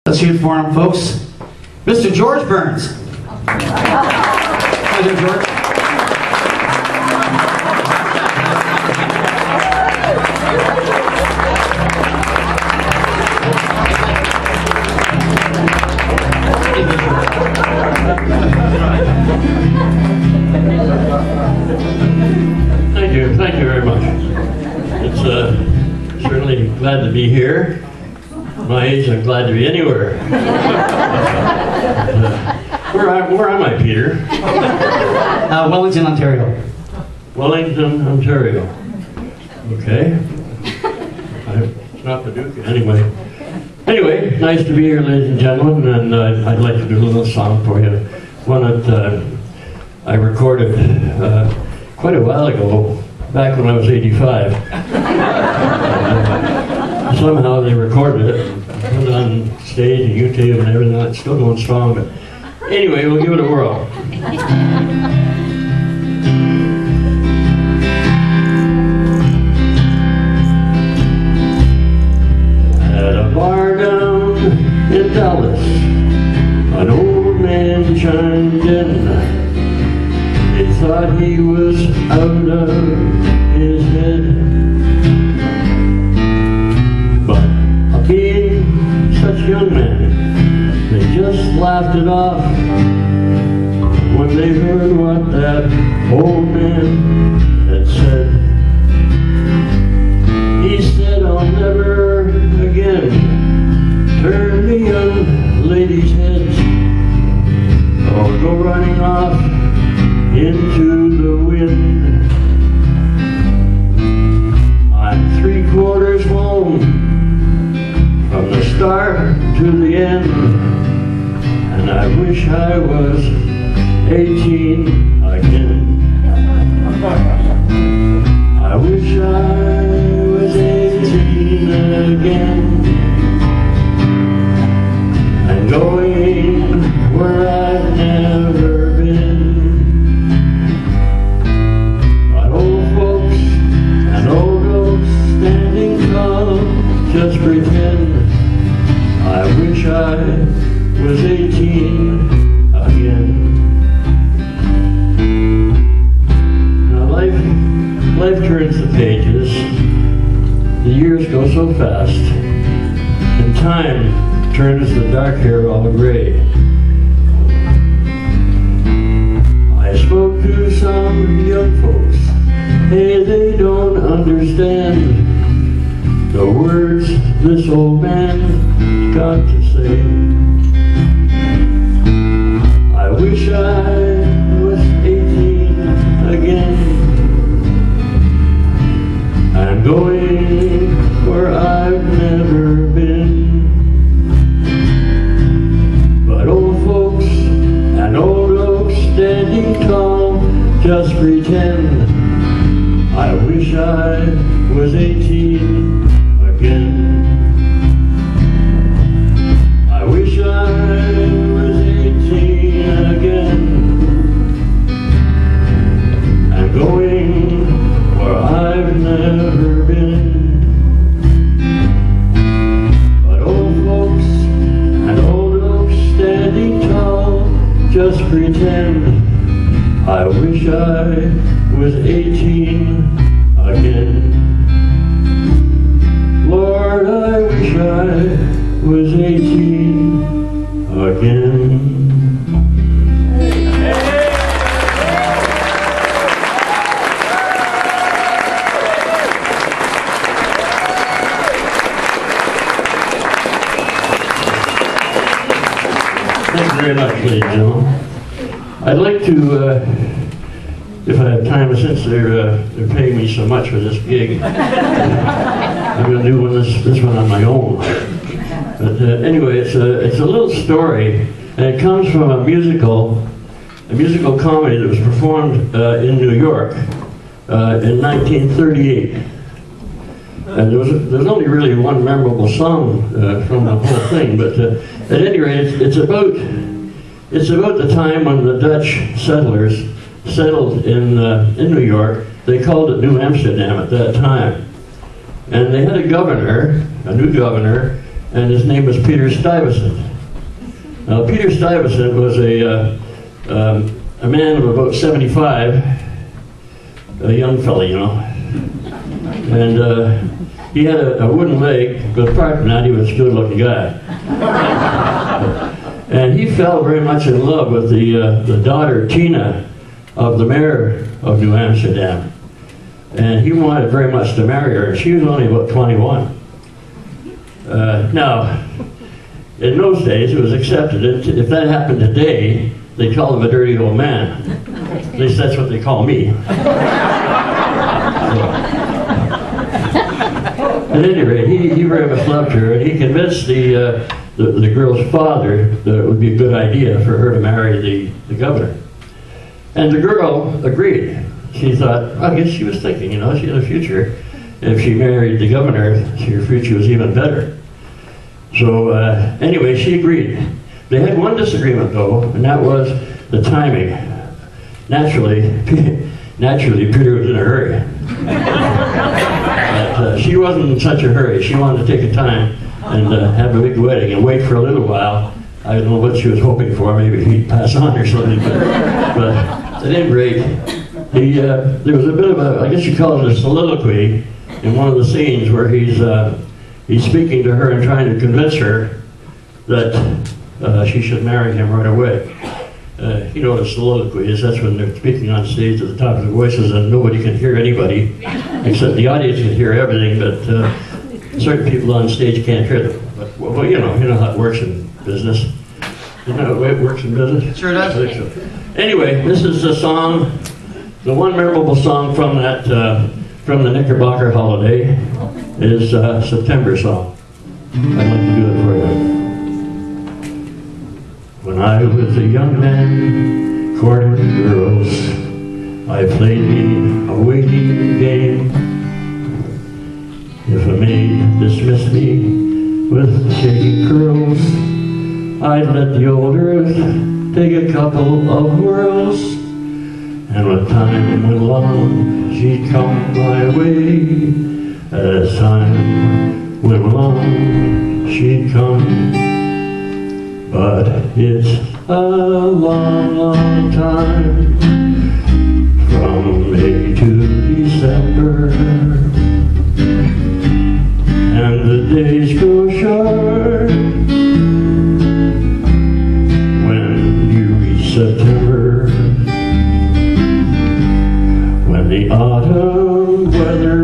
Let's hear it for him, folks. Mr. George Burns. Hi there, George. Thank you very much. It's certainly glad to be here. My age, I'm glad to be anywhere. Where am I, Peter? Wellington, Ontario. Wellington, Ontario. Okay. It's not Paducah, anyway. Anyway, nice to be here, ladies and gentlemen, and I'd like to do a little song for you. One that I recorded quite a while ago, back when I was 85. Somehow they recorded it, put it on stage and YouTube and everything. It's still going strong, but anyway, we'll give it a whirl. At a bar down in Dallas, an old man chimed in. They thought he was out of his head, but being such young men, they just laughed it off when they heard what that old man had said. He said, "I'll never again turn the young ladies' heads or go running off into the wind. I'm 3/4 home from the start to the end, and I wish I was 18 again. I wish I was 18 again, and going where I've never been. But old folks and old oaks standing tall just pretend I wish I was 18 again." Now life turns the pages, the years go so fast, and time turns the dark hair all gray. I spoke to some young folks, hey, they don't understand the words this old man got to say. I wish I was 18 again. I'm going where I've never been. But old folks and old oaks standing tall just pretend I wish I was 18 again. I wish I was 18 again, and going where I've never been. But old folks and old oaks standing tall just pretend I wish I was 18 again. Lord, I wish I was 18 again. Thank you very much, ladies and gentlemen. I'd like to, if I have time, since they're paying me so much for this gig, I'm going to do this one on my own. But anyway, it's a little story, and it comes from a musical comedy that was performed in New York in 1938. And there's only really one memorable song from the whole thing, but at any rate, it's about the time when the Dutch settlers settled in New York. They called it New Amsterdam at that time. And they had a new governor, and his name was Peter Stuyvesant. Now, Peter Stuyvesant was a man of about 75, a young fella, you know, and he had a wooden leg, but apart from that, he was a good-looking guy. And he fell very much in love with the daughter, Tina, of the mayor of New Amsterdam. And he wanted very much to marry her. She was only about 21. Now, in those days, it was accepted. If that happened today, they call him a dirty old man. At least that's what they call me. At any rate, he very much loved her, and he convinced the girl's father that it would be a good idea for her to marry the governor. And the girl agreed. She thought, I guess she was thinking, you know, she had a future. If she married the governor, her future was even better. So anyway, she agreed. They had one disagreement though, and that was the timing. Naturally, Peter was in a hurry. But she wasn't in such a hurry. She wanted to take a time and have a big wedding and wait for a little while. I don't know what she was hoping for. Maybe he'd pass on or something. But at any rate, there was a bit of a, I guess you call it a soliloquy in one of the scenes where he's speaking to her and trying to convince her that she should marry him right away. You know what a soliloquy is? That's when they're speaking on stage at the top of their voices and nobody can hear anybody, except the audience can hear everything, but certain people on stage can't hear them. But, well, you know how it works in business. You know the way it works in business? It sure does. I think so. Anyway, this is a song, the one memorable song from that, from the Knickerbocker holiday is September Song. I'd like to do it for you. When I was a young man courting girls, I played me a waiting game. If a maid dismissed me with shaking curls, I'd let the old earth take a couple of whirls. And when time went along, she'd come my way. As time went along, she'd come. But it's a long, long time from May to December, and the days go short when you reach September, when the autumn weather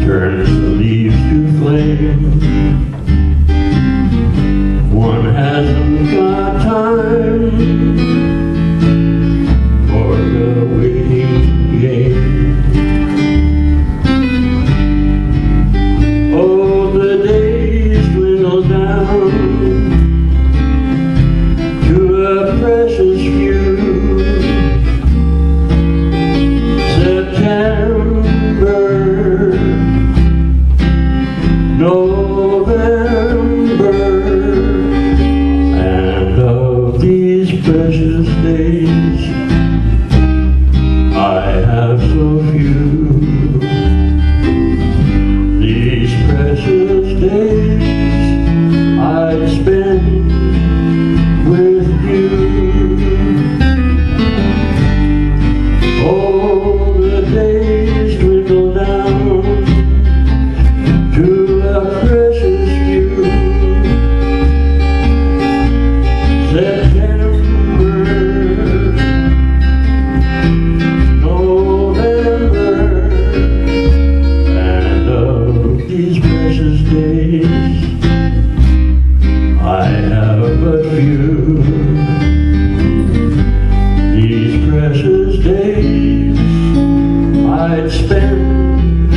turns the leaves to flame. One hasn't got time for the waiting game. Oh, the days dwindle down to a precious few. September, November, precious days, I have so few. These precious days I'd spend with you. Oh, the days dwindle down to a precious few. September, I have but few. These precious days I'd spend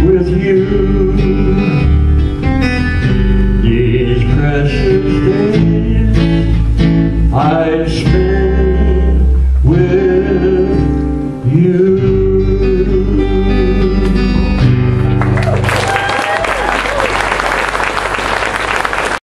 with you. These precious days I'd spend